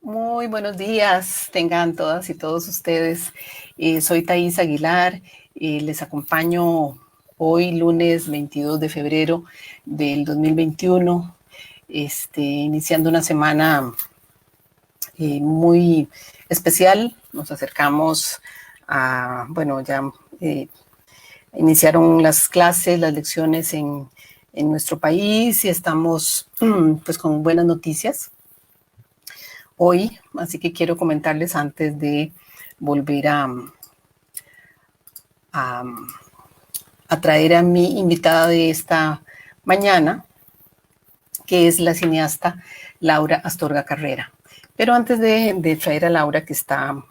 Muy buenos días, tengan todas y todos ustedes. Soy Thais Aguilar, les acompaño hoy lunes 22 de febrero del 2021, iniciando una semana muy especial. Nos acercamos a, bueno, ya iniciaron las clases, las lecciones en nuestro país y estamos pues con buenas noticias hoy, así que quiero comentarles antes de volver a, a traer a mi invitada de esta mañana, que es la cineasta Laura Astorga Carrera. Pero antes de traer a Laura, que se ha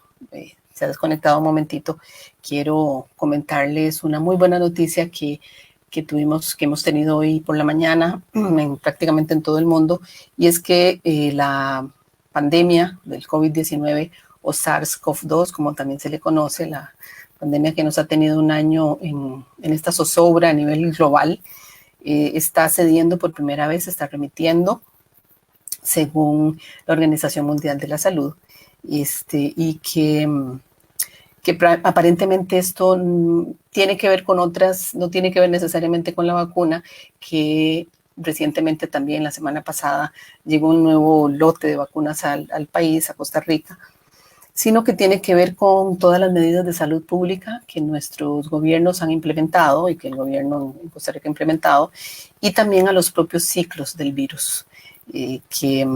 desconectado un momentito, quiero comentarles una muy buena noticia que hemos tenido hoy por la mañana prácticamente en todo el mundo, y es que la pandemia del COVID-19 o SARS-CoV-2, como también se le conoce, la pandemia que nos ha tenido un año en esta zozobra a nivel global, está cediendo por primera vez, está remitiendo, según la Organización Mundial de la Salud, y que aparentemente esto tiene que ver con otras, no tiene que ver necesariamente con la vacuna, que recientemente también la semana pasada llegó un nuevo lote de vacunas al país, a Costa Rica, sino que tiene que ver con todas las medidas de salud pública que nuestros gobiernos han implementado y que el gobierno en Costa Rica ha implementado, y también a los propios ciclos del virus, que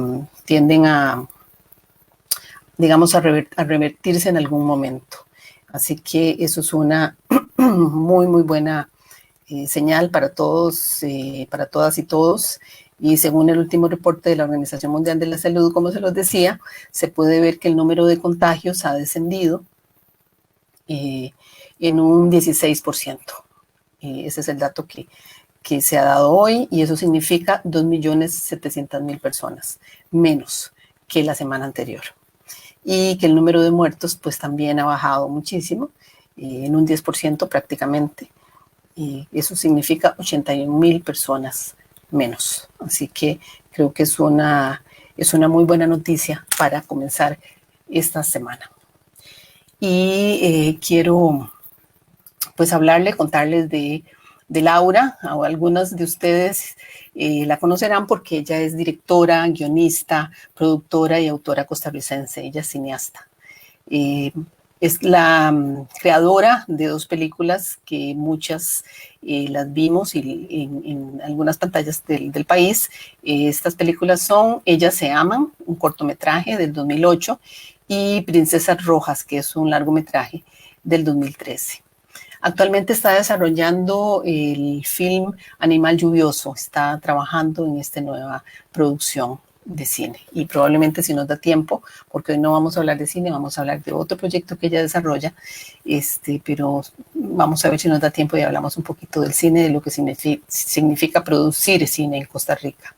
tienden a, digamos, a revertirse en algún momento. Así que eso es una muy, muy buena señal para todos, para todas y todos. Y según el último reporte de la Organización Mundial de la Salud, como se los decía, se puede ver que el número de contagios ha descendido en un 16%. Ese es el dato que se ha dado hoy, y eso significa 2.700.000 personas menos que la semana anterior. Y que el número de muertos pues también ha bajado muchísimo, en un 10% prácticamente, y eso significa 81.000 personas menos. Así que creo que es una muy buena noticia para comenzar esta semana. Y quiero pues contarles de Laura. Algunas de ustedes la conocerán porque ella es directora, guionista, productora y autora costarricense. Ella es cineasta. Es la creadora de 2 películas que muchas las vimos en algunas pantallas del país. Estas películas son Ellas se aman, un cortometraje del 2008, y Princesas Rojas, que es un largometraje del 2013. Actualmente está desarrollando el film Animal Lluvioso, está trabajando en esta nueva producción de cine, y probablemente, si nos da tiempo, porque hoy no vamos a hablar de cine, vamos a hablar de otro proyecto que ella desarrolla, pero vamos a ver si nos da tiempo y hablamos un poquito del cine, de lo que significa producir cine en Costa Rica.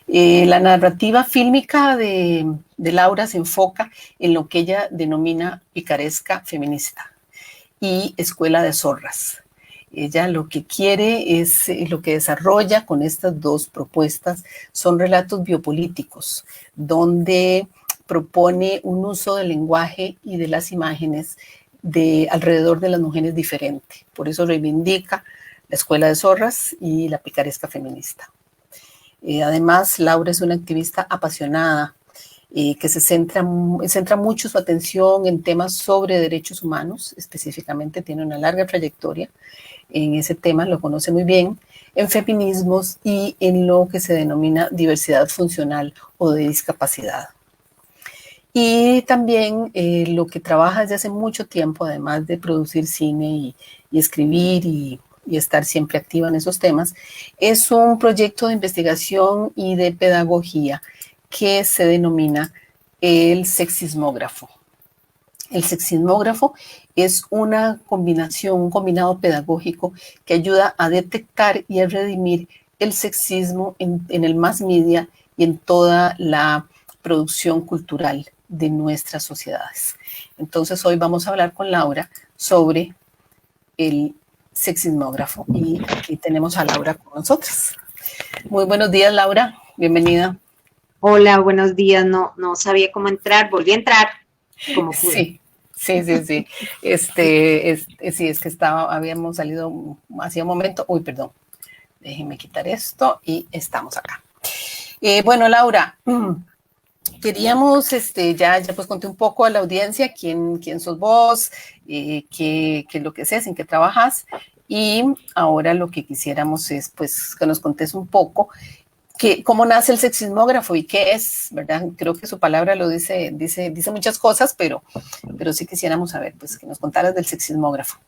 La narrativa fílmica de Laura se enfoca en lo que ella denomina picaresca feminista y escuela de zorras. Ella lo que quiere es, lo que desarrolla con estas 2 propuestas son relatos biopolíticos, donde propone un uso del lenguaje y de las imágenes alrededor de las mujeres diferente. Por eso reivindica la escuela de zorras y la picaresca feminista. Además, Laura es una activista apasionada, que centra mucho su atención en temas sobre derechos humanos. Específicamente tiene una larga trayectoria en ese tema, lo conoce muy bien, en feminismos y en lo que se denomina diversidad funcional o de discapacidad. Y también lo que trabaja desde hace mucho tiempo, además de producir cine y escribir y estar siempre activa en esos temas, es un proyecto de investigación y de pedagogía que se denomina el sexismógrafo. El sexismógrafo es una combinación, un combinado pedagógico que ayuda a detectar y a redimir el sexismo en el mass media y en toda la producción cultural de nuestras sociedades. Entonces hoy vamos a hablar con Laura sobre el sexismógrafo, y aquí tenemos a Laura con nosotros. Muy buenos días, Laura, bienvenida. Hola, buenos días. No sabía cómo entrar. Volví a entrar como pude. Sí, sí. Sí, es que habíamos salido hacía un momento. Uy, perdón. Déjenme quitar esto y estamos acá. Bueno, Laura, queríamos, ya pues conté un poco a la audiencia quién sos vos, qué es lo que haces, en qué trabajas, y ahora lo que quisiéramos es pues que nos contés un poco cómo nace el sexismógrafo y qué es, ¿verdad? Creo que su palabra lo dice muchas cosas, pero sí quisiéramos saber, pues, que nos contaras del sexismógrafo.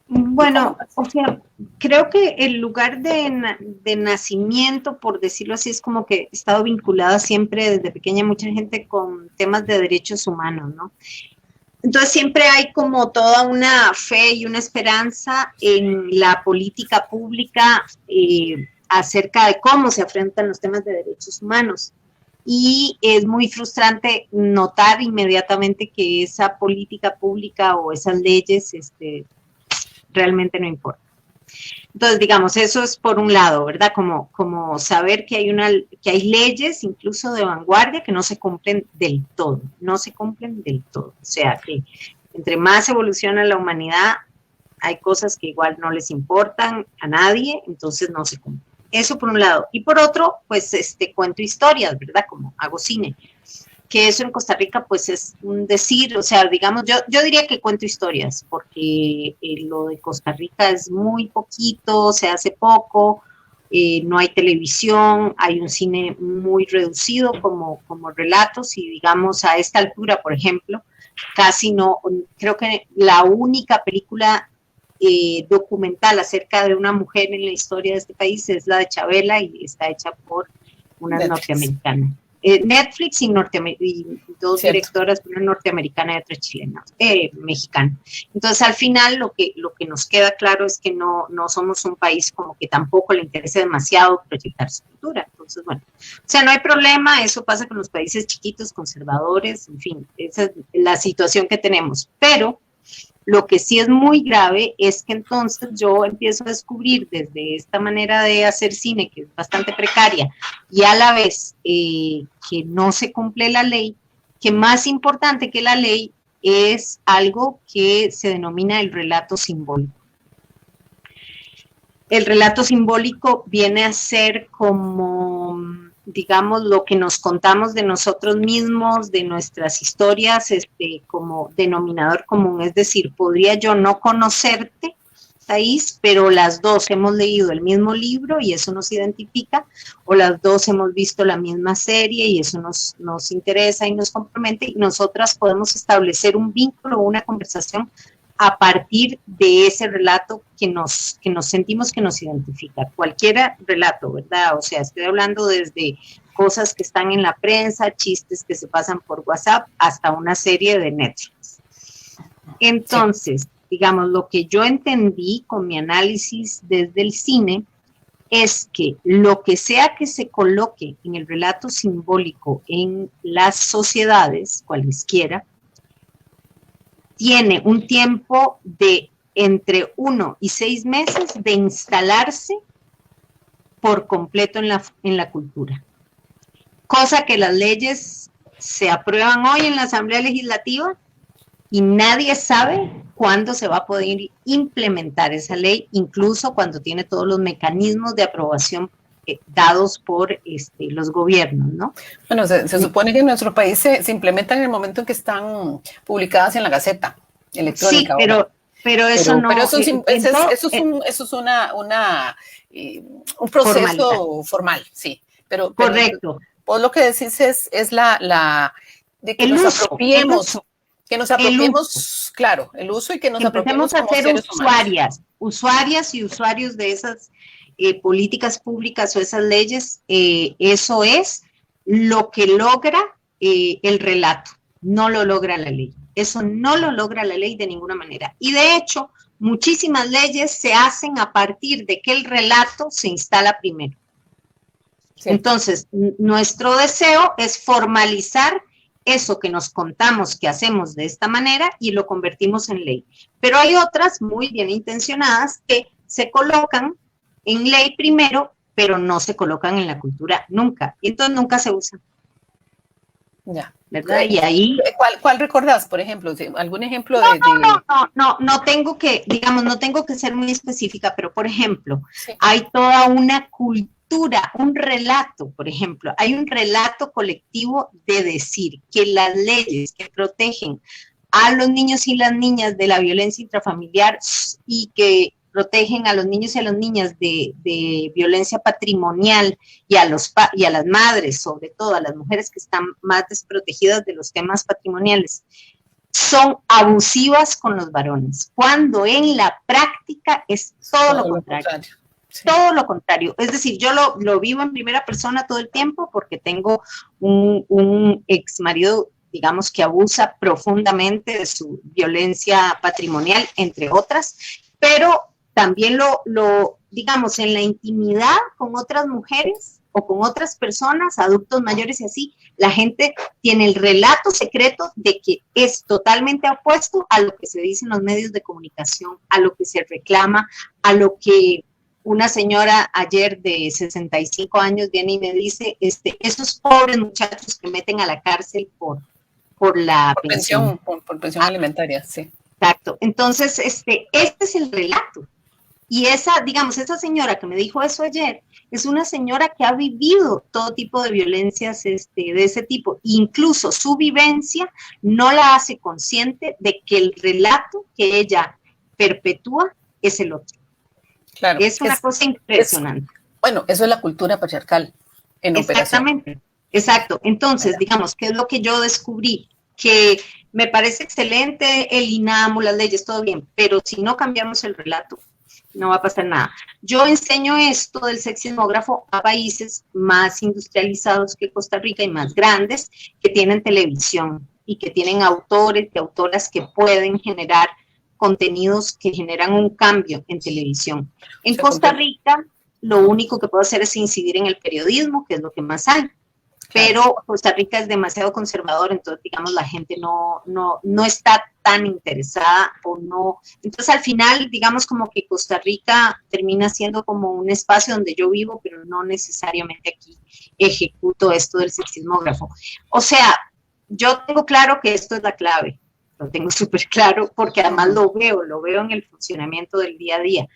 Bueno, o sea, creo que el lugar de nacimiento, por decirlo así, es como que he estado vinculada siempre desde pequeña mucha gente con temas de derechos humanos, ¿no? Entonces siempre hay como toda una fe y una esperanza en la política pública acerca de cómo se afrontan los temas de derechos humanos. Y es muy frustrante notar inmediatamente que esa política pública o esas leyes realmente no importan. Entonces, digamos, eso es por un lado, ¿verdad? Como saber que hay leyes, incluso de vanguardia, que no se cumplen del todo, no se cumplen del todo. O sea, que entre más evoluciona la humanidad, hay cosas que igual no les importan a nadie, entonces no se cumplen. Eso por un lado. Y por otro, pues, cuento historias, ¿verdad? Como hago cine. Que eso en Costa Rica pues es un decir, o sea, digamos, yo diría que cuento historias, porque lo de Costa Rica es muy poquito, se hace poco, no hay televisión, hay un cine muy reducido como relatos y digamos a esta altura, por ejemplo, casi no, creo que la única película documental acerca de una mujer en la historia de este país es la de Chabela y está hecha por una norteamericana. Netflix y dos Cierto. directoras, una norteamericana y otra chilena, mexicana. Entonces, al final, lo que nos queda claro es que no somos un país como que tampoco le interese demasiado proyectar su cultura. Entonces, bueno, o sea, no hay problema, eso pasa con los países chiquitos, conservadores, en fin, esa es la situación que tenemos. Pero lo que sí es muy grave es que entonces yo empiezo a descubrir desde esta manera de hacer cine, que es bastante precaria, y a la vez que no se cumple la ley, que más importante que la ley es algo que se denomina el relato simbólico. El relato simbólico viene a ser como, digamos, lo que nos contamos de nosotros mismos, de nuestras historias, como denominador común. Es decir, podría yo no conocerte, Thais, pero las dos hemos leído el mismo libro y eso nos identifica, o las dos hemos visto la misma serie y eso nos interesa y nos compromete, y nosotras podemos establecer un vínculo o una conversación a partir de ese relato que nos sentimos que nos identifica. Cualquier relato, ¿verdad? O sea, estoy hablando desde cosas que están en la prensa, chistes que se pasan por WhatsApp, hasta una serie de Netflix. Entonces, digamos, lo que yo entendí con mi análisis desde el cine es que lo que sea que se coloque en el relato simbólico en las sociedades, cualesquiera, tiene un tiempo de entre 1 y 6 meses de instalarse por completo en la cultura. Cosa que las leyes se aprueban hoy en la Asamblea Legislativa y nadie sabe cuándo se va a poder implementar esa ley, incluso cuando tiene todos los mecanismos de aprobación dados por los gobiernos, ¿no? Bueno, se supone que en nuestro país se implementan en el momento en que están publicadas en la Gaceta electrónica. Sí, pero eso no... Pero eso es un proceso formal, sí. Pero correcto. Vos lo que decís es la de que nos apropiemos, claro, el uso y que nos apropiemos como seres humanos. Usuarias y usuarios de esas políticas públicas o esas leyes, eso es lo que logra el relato, no lo logra la ley. Eso no lo logra la ley de ninguna manera. Y de hecho, muchísimas leyes se hacen a partir de que el relato se instala primero. Sí. Entonces, nuestro deseo es formalizar eso que nos contamos que hacemos de esta manera y lo convertimos en ley. Pero hay otras muy bien intencionadas que se colocan en ley primero pero no se colocan en la cultura nunca, y entonces nunca se usan. Ya. ¿Verdad? Y ahí... ¿Cuál recordás, por ejemplo? ¿Algún ejemplo No tengo que, digamos, no tengo que ser muy específica, pero por ejemplo, sí, hay toda una cultura, un relato, por ejemplo, hay un relato colectivo de decir que las leyes que protegen a los niños y las niñas de la violencia intrafamiliar y que protegen a los niños y a las niñas de violencia patrimonial y a las madres, sobre todo a las mujeres que están más desprotegidas de los temas patrimoniales, son abusivas con los varones, cuando en la práctica es todo lo contrario. Sí. Todo lo contrario. Es decir, yo lo vivo en primera persona todo el tiempo porque tengo un ex marido, digamos, que abusa profundamente de su violencia patrimonial, entre otras, pero también digamos, en la intimidad con otras mujeres o con otras personas, adultos mayores y así, la gente tiene el relato secreto de que es totalmente opuesto a lo que se dice en los medios de comunicación, a lo que se reclama, a lo que una señora ayer de 65 años viene y me dice, esos pobres muchachos que meten a la cárcel por la pensión. Por pensión alimentaria, sí. Exacto. Entonces, este es el relato. Y esa señora que me dijo eso ayer, es una señora que ha vivido todo tipo de violencias de ese tipo. Incluso su vivencia no la hace consciente de que el relato que ella perpetúa es el otro. Claro. Es una cosa impresionante. Bueno, eso es la cultura patriarcal en operación. Exactamente. Exacto. Entonces, digamos, ¿qué es lo que yo descubrí? Que me parece excelente el INAMU, las leyes, todo bien, pero si no cambiamos el relato, no va a pasar nada. Yo enseño esto del sexismógrafo a países más industrializados que Costa Rica y más grandes que tienen televisión y que tienen autores y autoras que pueden generar contenidos que generan un cambio en televisión. En Costa Rica, lo único que puedo hacer es incidir en el periodismo, que es lo que más hay. Pero Costa Rica es demasiado conservador, entonces, digamos, la gente no está tan interesada o no. Entonces, al final, digamos, como que Costa Rica termina siendo como un espacio donde yo vivo, pero no necesariamente aquí ejecuto esto del sexismógrafo. O sea, yo tengo claro que esto es la clave, lo tengo súper claro, porque además lo veo en el funcionamiento del día a día.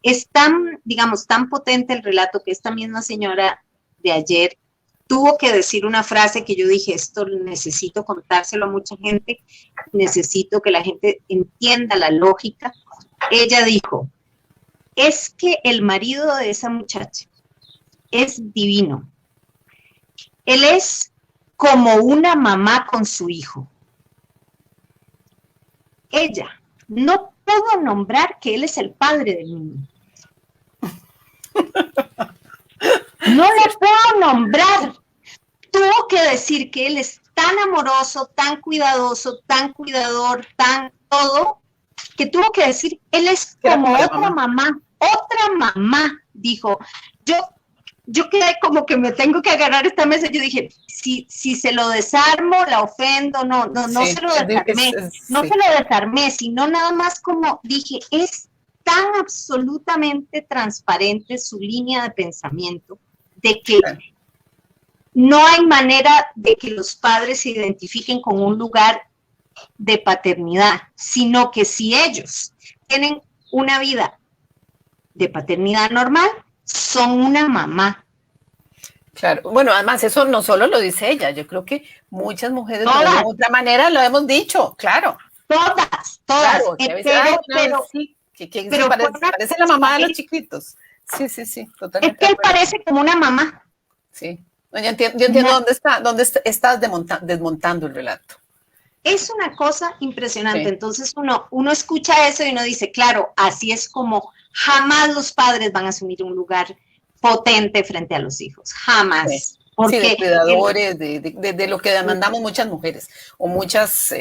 Es tan, digamos, tan potente el relato que esta misma señora de ayer tuvo que decir una frase que yo dije, esto necesito contárselo a mucha gente, necesito que la gente entienda la lógica. Ella dijo, es que el marido de esa muchacha es divino. Él es como una mamá con su hijo. Ella no pudo nombrar que él es el padre del niño. No le puedo nombrar. Tuvo que decir que él es tan amoroso, tan cuidadoso, tan cuidador, tan todo, que tuvo que decir, él es como otra mamá, dijo. Yo quedé como que me tengo que agarrar esta mesa. Yo dije, si se lo desarmo, la ofendo, no se lo desarmé, se lo desarmé, sino nada más como dije, es tan absolutamente transparente su línea de pensamiento, de que no hay manera de que los padres se identifiquen con un lugar de paternidad, sino que si ellos tienen una vida de paternidad normal, son una mamá. Claro, bueno, además eso no solo lo dice ella, yo creo que muchas mujeres de una u otra manera lo hemos dicho, claro. Todas. Claro, pero parece la mamá de los chiquitos. Sí, totalmente. Es que él parece como una mamá. Sí, yo entiendo dónde estás desmontando el relato. Es una cosa impresionante, sí. Entonces uno escucha eso y uno dice, claro, así es como jamás los padres van a asumir un lugar potente frente a los hijos, jamás. Sí. Porque de cuidadores, de lo que demandamos muchas mujeres o muchos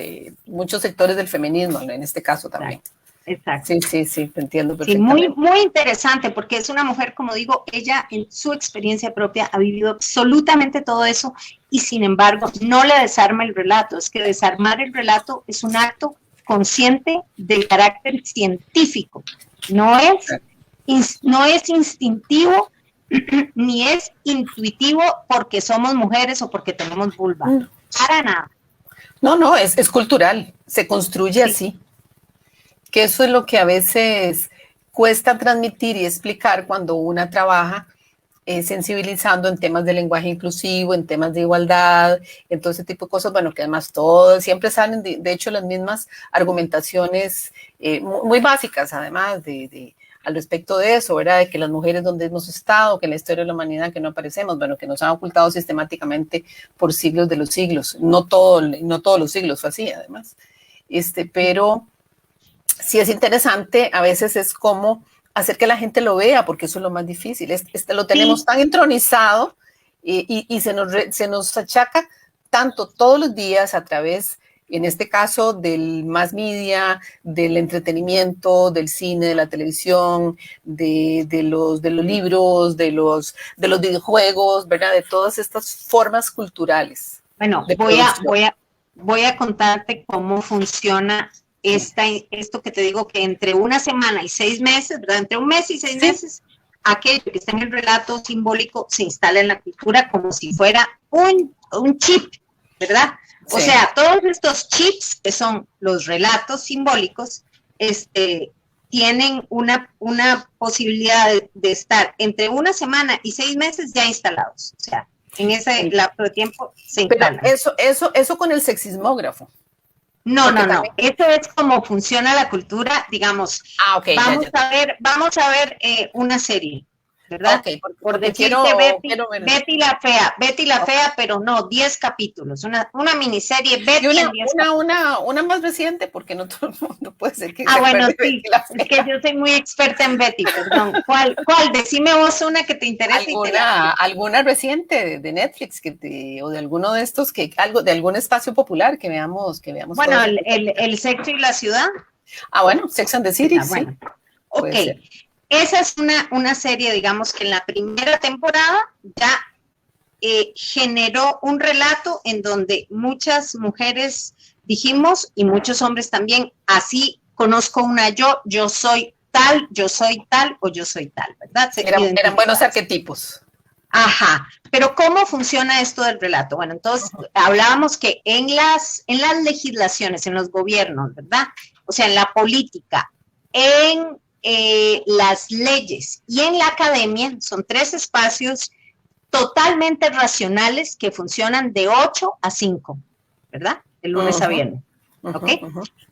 sectores del feminismo, en este caso también. Exacto. Sí, te entiendo perfectamente. Sí, muy interesante, porque es una mujer, como digo, ella en su experiencia propia ha vivido absolutamente todo eso y sin embargo no le desarma el relato. Es que desarmar el relato es un acto consciente del carácter científico, no es instintivo ni es intuitivo porque somos mujeres o porque tenemos vulva. Para nada. No, es cultural, se construye así. Que eso es lo que a veces cuesta transmitir y explicar cuando una trabaja sensibilizando en temas de lenguaje inclusivo, en temas de igualdad, en todo ese tipo de cosas, bueno, que además todo, siempre salen, de hecho, las mismas argumentaciones muy básicas, además, al respecto de eso, ¿verdad? De que las mujeres donde hemos estado, que en la historia de la humanidad que no aparecemos, bueno, que nos han ocultado sistemáticamente por siglos de los siglos, no todos los siglos fue así, además, pero sí es interesante, a veces es como hacer que la gente lo vea, porque eso es lo más difícil. Lo tenemos tan entronizado y se nos achaca tanto todos los días a través, en este caso, del mass media, del entretenimiento, del cine, de la televisión, de los libros, de los videojuegos, ¿verdad? De todas estas formas culturales. Bueno, voy a contarte cómo funciona esto que te digo, que entre una semana y 6 meses, ¿verdad? Entre un mes y 6 meses, aquello que está en el relato simbólico se instala en la cultura como si fuera un chip, ¿verdad? O sea, todos estos chips que son los relatos simbólicos, tienen una posibilidad de estar entre una semana y 6 meses ya instalados. O sea, en ese lapso de tiempo se instalan. Pero eso con el sexismógrafo. No. Eso es como funciona la cultura, digamos. Okay, vamos a ver una serie, ¿verdad? Okay, por decirte Betty la Fea, pero no, 10 capítulos, una miniserie Betty una más reciente, porque no todo el mundo puede ser que bueno, sí, es que yo soy muy experta en Betty, perdón. ¿Cuál? Decime vos una que te interese. ¿Alguna reciente de Netflix o de alguno de estos, de algún espacio popular que veamos? Bueno, el sexo y la ciudad. Bueno, Sex and the City, sí. Ok. Esa es una serie, digamos, que en la primera temporada ya generó un relato en donde muchas mujeres dijimos, y muchos hombres también, así conozco una yo soy tal, o yo soy tal, ¿verdad? Eran buenos arquetipos. Ajá, pero ¿cómo funciona esto del relato? Bueno, entonces hablábamos que en las legislaciones, en los gobiernos, ¿verdad? O sea, en la política, en las leyes y en la academia, son 3 espacios totalmente racionales que funcionan de 8 a 5, ¿verdad? De lunes a viernes, ¿ok?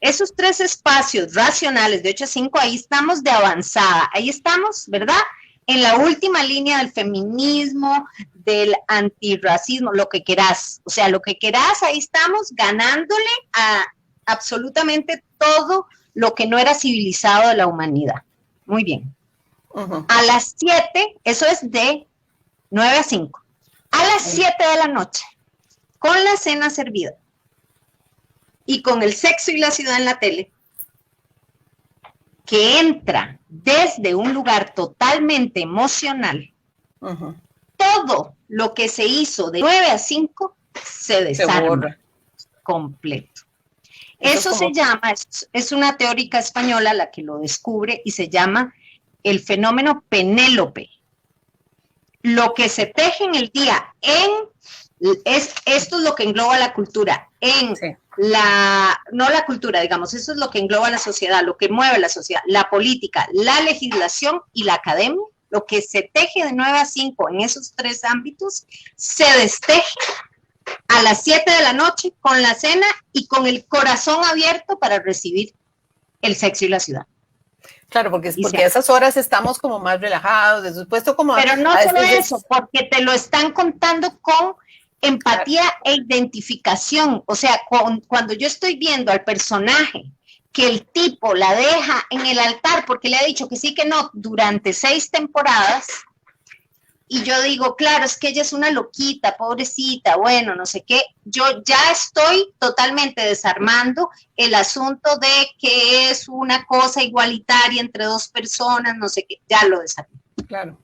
Esos 3 espacios racionales de 8 a 5, ahí estamos de avanzada, ahí estamos, ¿verdad? En la última línea del feminismo, del antirracismo, lo que querás, o sea, lo que querás, ahí estamos ganándole a absolutamente todo lo que no era civilizado de la humanidad. Muy bien. A las 7, eso es de 9 a 5. A las 7 de la noche, con la cena servida y con el sexo y la ciudad en la tele, que entra desde un lugar totalmente emocional, todo lo que se hizo de 9 a 5 se desarma completo. Eso se llama, es una teórica española la que lo descubre y se llama el fenómeno Penélope. Lo que se teje en el día, esto es lo que engloba la cultura, no la cultura, digamos, eso es lo que engloba la sociedad, lo que mueve la sociedad, la política, la legislación y la academia. Lo que se teje de 9 a 5 en esos 3 ámbitos, se desteje a las 7 de la noche con la cena y con el corazón abierto para recibir el sexo y la ciudad. Claro, porque a esas horas estamos como más relajados, de supuesto como... Pero no solo eso, porque te lo están contando con empatía e identificación. O sea, cuando yo estoy viendo al personaje que el tipo la deja en el altar porque le ha dicho que sí, que no, durante 6 temporadas... Y yo digo, claro, es que ella es una loquita, pobrecita, bueno, no sé qué. Yo ya estoy totalmente desarmando el asunto de que es una cosa igualitaria entre 2 personas, no sé qué, ya lo desarmé. Claro.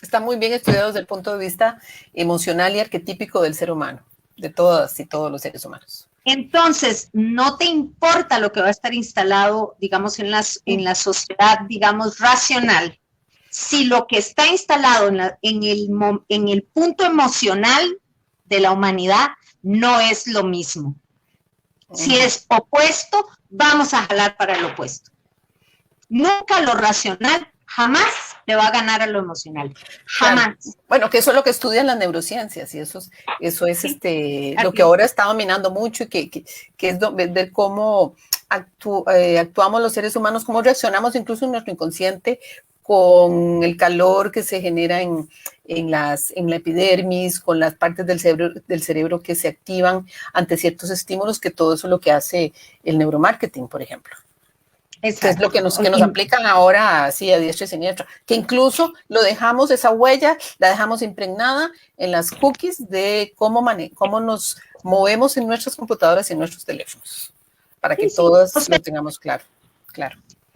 Está muy bien estudiado desde el punto de vista emocional y arquetípico del ser humano, de todas y todos los seres humanos. Entonces, no te importa lo que va a estar instalado, digamos, en la sociedad, digamos, racional, si lo que está instalado en el punto emocional de la humanidad no es lo mismo. Si es opuesto, vamos a jalar para el opuesto. Nunca lo racional, jamás le va a ganar a lo emocional. Jamás. Claro. Bueno, que eso es lo que estudian las neurociencias y eso es Sí, lo que ahora está dominando mucho y que es ver cómo actuamos los seres humanos, cómo reaccionamos incluso en nuestro inconsciente con el calor que se genera en la epidermis, con las partes del cerebro que se activan ante ciertos estímulos, que todo eso es lo que hace el neuromarketing, por ejemplo. Exacto. Que es lo que nos aplican ahora así a diestra y siniestra, que incluso lo dejamos, esa huella, la dejamos impregnada en las cookies de cómo nos movemos en nuestras computadoras y en nuestros teléfonos, para que todos lo tengamos claro.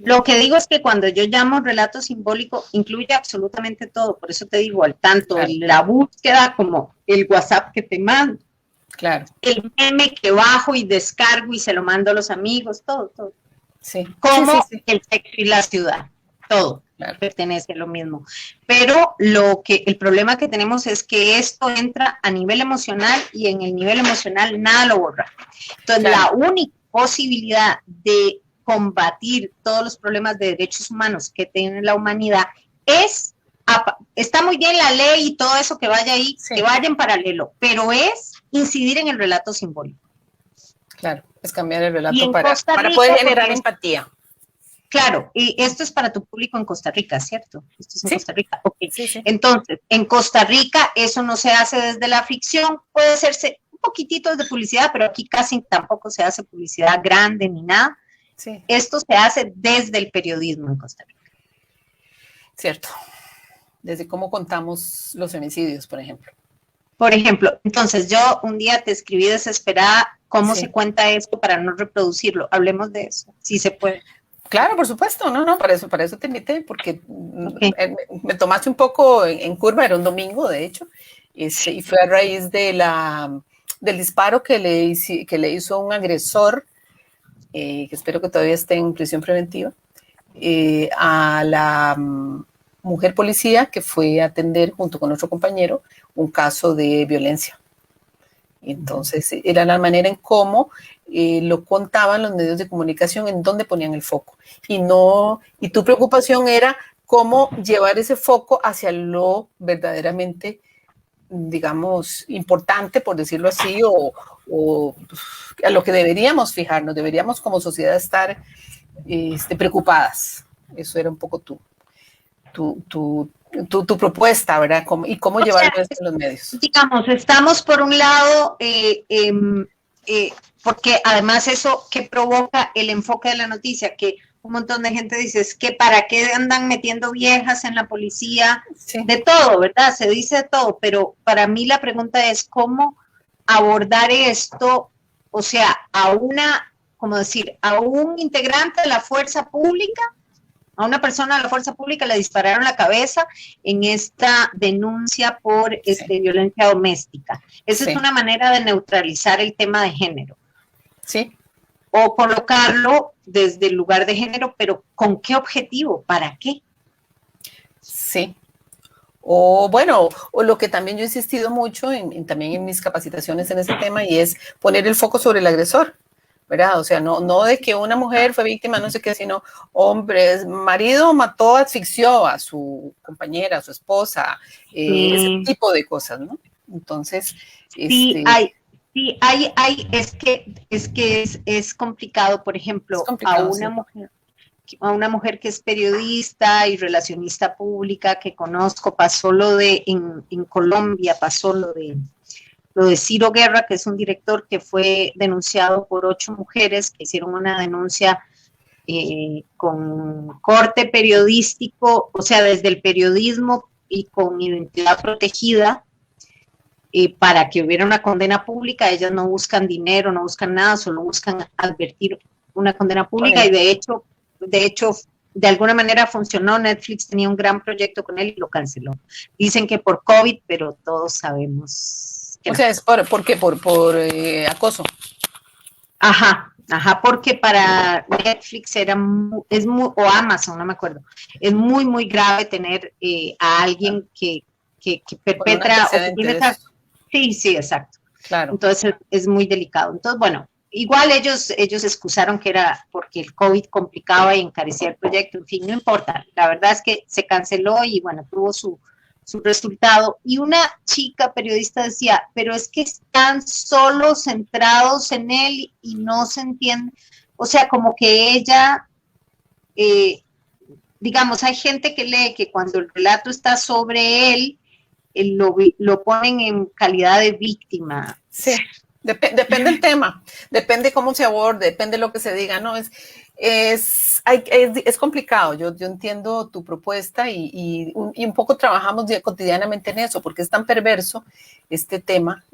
Lo que digo es que cuando yo llamo relato simbólico, incluye absolutamente todo, por eso te digo, tanto la búsqueda como el WhatsApp que te mando, el meme que bajo y descargo y se lo mando a los amigos, todo. Sí. Como el sexo y la ciudad, todo pertenece a lo mismo. Pero el problema que tenemos es que esto entra a nivel emocional y en el nivel emocional nada lo borra. Entonces la única posibilidad de combatir todos los problemas de derechos humanos que tiene la humanidad está muy bien la ley y todo eso que vaya ahí, que vaya en paralelo, pero es incidir en el relato simbólico. Claro, es cambiar el relato para poder generar empatía. Claro, y esto es para tu público en Costa Rica, ¿cierto? Esto es en Costa Rica. Okay. Sí. Entonces, en Costa Rica eso no se hace desde la ficción, puede hacerse un poquitito de publicidad, pero aquí casi tampoco se hace publicidad grande ni nada. Sí. Esto se hace desde el periodismo en Costa Rica. Cierto. Desde cómo contamos los femicidios, por ejemplo. Por ejemplo, entonces yo un día te escribí desesperada cómo se cuenta esto para no reproducirlo. Hablemos de eso, si se puede. Claro, por supuesto, no, para eso te invité, porque me tomaste un poco en curva, era un domingo, de hecho, y fue a raíz del disparo que le hizo un agresor, que espero que todavía esté en prisión preventiva, a la mujer policía que fue a atender junto con otro compañero un caso de violencia. Entonces, era la manera en cómo lo contaban los medios de comunicación, en dónde ponían el foco. Y tu preocupación era cómo llevar ese foco hacia lo verdaderamente, digamos, importante, por decirlo así, o a lo que deberíamos fijarnos, deberíamos como sociedad estar preocupadas. Eso era un poco tu propuesta, ¿verdad? ¿Y cómo llevarlo esto en los medios? Digamos, estamos por un lado, porque además eso que provoca el enfoque de la noticia, que un montón de gente dice, es que para qué andan metiendo viejas en la policía, de todo, ¿verdad? Se dice de todo, pero para mí la pregunta es cómo abordar esto, o sea, a un integrante de la fuerza pública, a una persona de la fuerza pública le dispararon la cabeza en esta denuncia por violencia doméstica. Esa es una manera de neutralizar el tema de género. Sí. O colocarlo desde el lugar de género, pero ¿con qué objetivo? ¿Para qué? Sí. O bueno, o lo que también yo he insistido mucho también en mis capacitaciones en ese tema, y es poner el foco sobre el agresor, ¿verdad? O sea, no de que una mujer fue víctima, no sé qué, sino hombre, marido mató, asfixió a su compañera, a su esposa, ese tipo de cosas, ¿no? Entonces, es complicado, por ejemplo, a una mujer que es periodista y relacionista pública que conozco, pasó en Colombia, pasó lo de Ciro Guerra, que es un director que fue denunciado por 8 mujeres que hicieron una denuncia con corte periodístico, o sea, desde el periodismo y con identidad protegida, para que hubiera una condena pública. Ellas no buscan dinero, no buscan nada, solo buscan advertir una condena pública. Y de hecho, de alguna manera funcionó. Netflix tenía un gran proyecto con él y lo canceló. Dicen que por COVID, pero todos sabemos que o sea, es ¿por qué? Por acoso. Porque para Netflix o Amazon, no me acuerdo, es muy, muy grave tener a alguien que perpetra o que tiene esa... Sí, exacto. Claro. Entonces es muy delicado. Entonces, bueno, igual ellos excusaron que era porque el COVID complicaba y encarecía el proyecto, en fin, no importa. La verdad es que se canceló y bueno, tuvo su resultado. Y una chica periodista decía, pero es que están solo centrados en él y no se entiende. O sea, como que ella, digamos, hay gente que lee que cuando el relato está sobre él, lo ponen en calidad de víctima. Sí, depende del tema, depende cómo se aborde, depende de lo que se diga, ¿no? Es complicado, yo entiendo tu propuesta y un poco trabajamos cotidianamente en eso, porque es tan perverso este tema,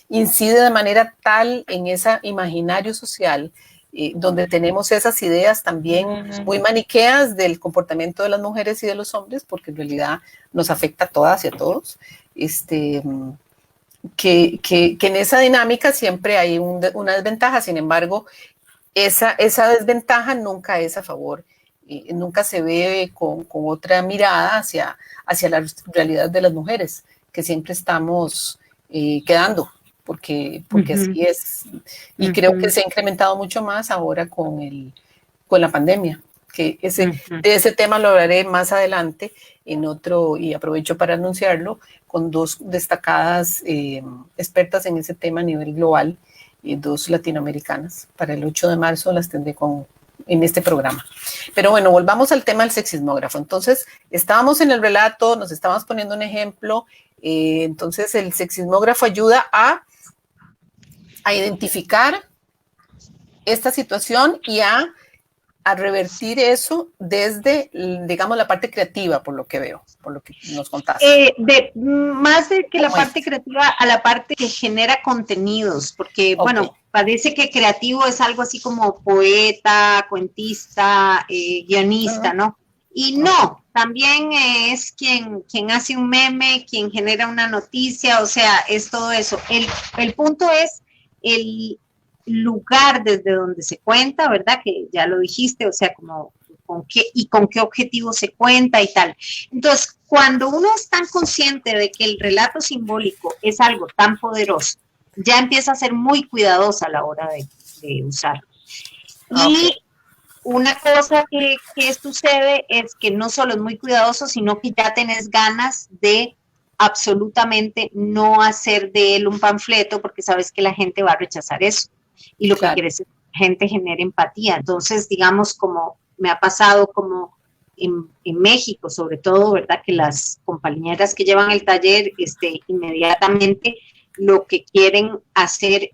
incide de manera tal en ese imaginario social, donde tenemos esas ideas también muy maniqueas del comportamiento de las mujeres y de los hombres, porque en realidad nos afecta a todas y a todos, que en esa dinámica siempre hay una desventaja, sin embargo, esa desventaja nunca es a favor, nunca se ve con otra mirada hacia la realidad de las mujeres, que siempre estamos quedando, porque así es. Y creo que se ha incrementado mucho más ahora con la pandemia, que de ese tema lo hablaré más adelante en otro, y aprovecho para anunciarlo, con dos destacadas expertas en ese tema a nivel global, y dos latinoamericanas. Para el 8 de marzo las tendré en este programa. Pero bueno, volvamos al tema del sexismógrafo. Entonces, estábamos en el relato, nos estábamos poniendo un ejemplo, entonces el sexismógrafo ayuda a identificar esta situación y a revertir eso desde, digamos, la parte creativa, por lo que veo, por lo que nos contaste. Más de que la parte creativa, a la parte que genera contenidos, porque, bueno, parece que creativo es algo así como poeta, cuentista, guionista, ¿no? Y no, también es quien hace un meme, quien genera una noticia, o sea, es todo eso. El punto es el lugar desde donde se cuenta, ¿verdad? Que ya lo dijiste, o sea, como con qué objetivo se cuenta y tal. Entonces, cuando uno es tan consciente de que el relato simbólico es algo tan poderoso, ya empieza a ser muy cuidadosa a la hora de usarlo. Y una cosa que sucede es que no solo es muy cuidadoso, sino que ya tenés ganas de absolutamente no hacer de él un panfleto, porque sabes que la gente va a rechazar eso. Y lo que quieres es que la gente genere empatía. Entonces, digamos, como me ha pasado como en México, sobre todo, ¿verdad? Que las compañeras que llevan el taller, inmediatamente lo que quieren hacer,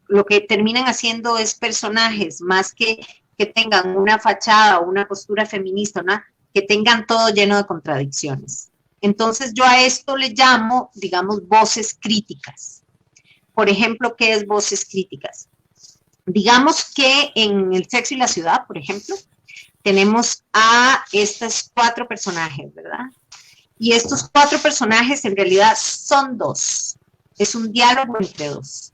lo que terminan haciendo es personajes, más que tengan una fachada o una postura feminista, ¿no? Que tengan todo lleno de contradicciones. Entonces, yo a esto le llamo, digamos, voces críticas. Por ejemplo, ¿qué es voces críticas? Digamos que en El sexo y la ciudad, por ejemplo, tenemos a estos 4 personajes, ¿verdad? Y estos 4 personajes en realidad son 2. Es un diálogo entre 2.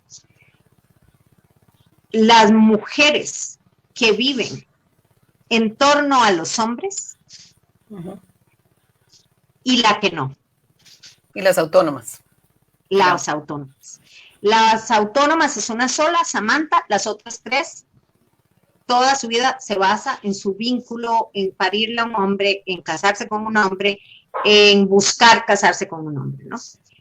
Las mujeres que viven en torno a los hombres y la que no. Y las autónomas. Las autónomas. Las autónomas es una sola, Samantha, las otras 3, toda su vida se basa en su vínculo, en parirle a un hombre, en casarse con un hombre, en buscar casarse con un hombre, ¿no?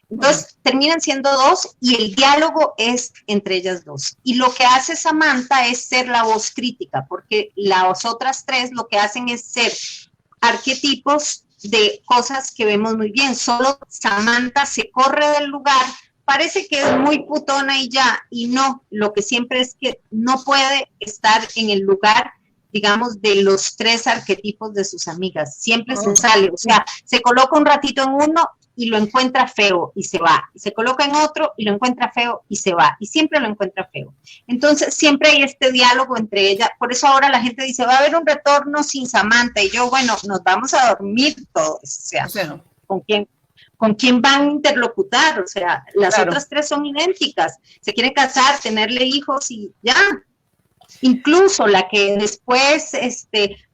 Entonces, terminan siendo 2 y el diálogo es entre ellas 2. Y lo que hace Samantha es ser la voz crítica, porque las otras 3 lo que hacen es ser arquetipos de cosas que vemos muy bien. Solo Samantha se corre del lugar, parece que es muy putona y ya, y no, lo que siempre es que no puede estar en el lugar, digamos, de los 3 arquetipos de sus amigas, siempre se sale, o sea, se coloca un ratito en uno y lo encuentra feo y se va, y se coloca en otro y lo encuentra feo y se va, y siempre lo encuentra feo. Entonces, siempre hay este diálogo entre ellas, por eso ahora la gente dice, va a haber un retorno sin Samantha, y yo, bueno, nos vamos a dormir todos, o sea, ¿con ¿con quién van a interlocutar? O sea, las Claro. otras tres son idénticas, se quieren casar, tenerle hijos y ya. Incluso la que después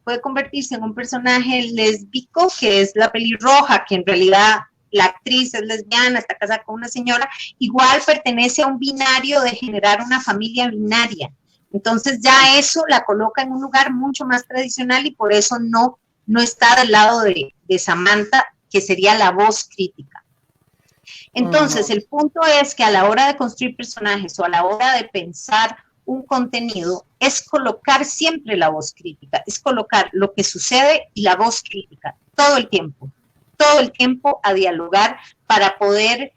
puede convertirse en un personaje lésbico, que es la pelirroja, que en realidad la actriz es lesbiana, está casada con una señora, igual pertenece a un binario de generar una familia binaria. Entonces ya eso la coloca en un lugar mucho más tradicional y por eso no está del lado de Samantha, que sería la voz crítica. Entonces, el punto es que a la hora de construir personajes o a la hora de pensar un contenido, es colocar siempre la voz crítica, es colocar lo que sucede y la voz crítica, todo el tiempo a dialogar para poder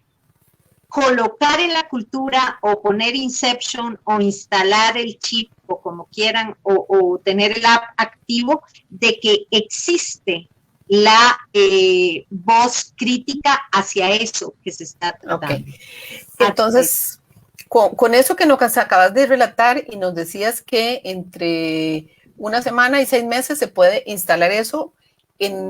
colocar en la cultura o poner Inception o instalar el chip o como quieran o tener el app activo de que existe la voz crítica hacia eso que se está tratando. Okay. Entonces, con eso que nos acabas de relatar y nos decías que entre 1 semana y 6 meses se puede instalar eso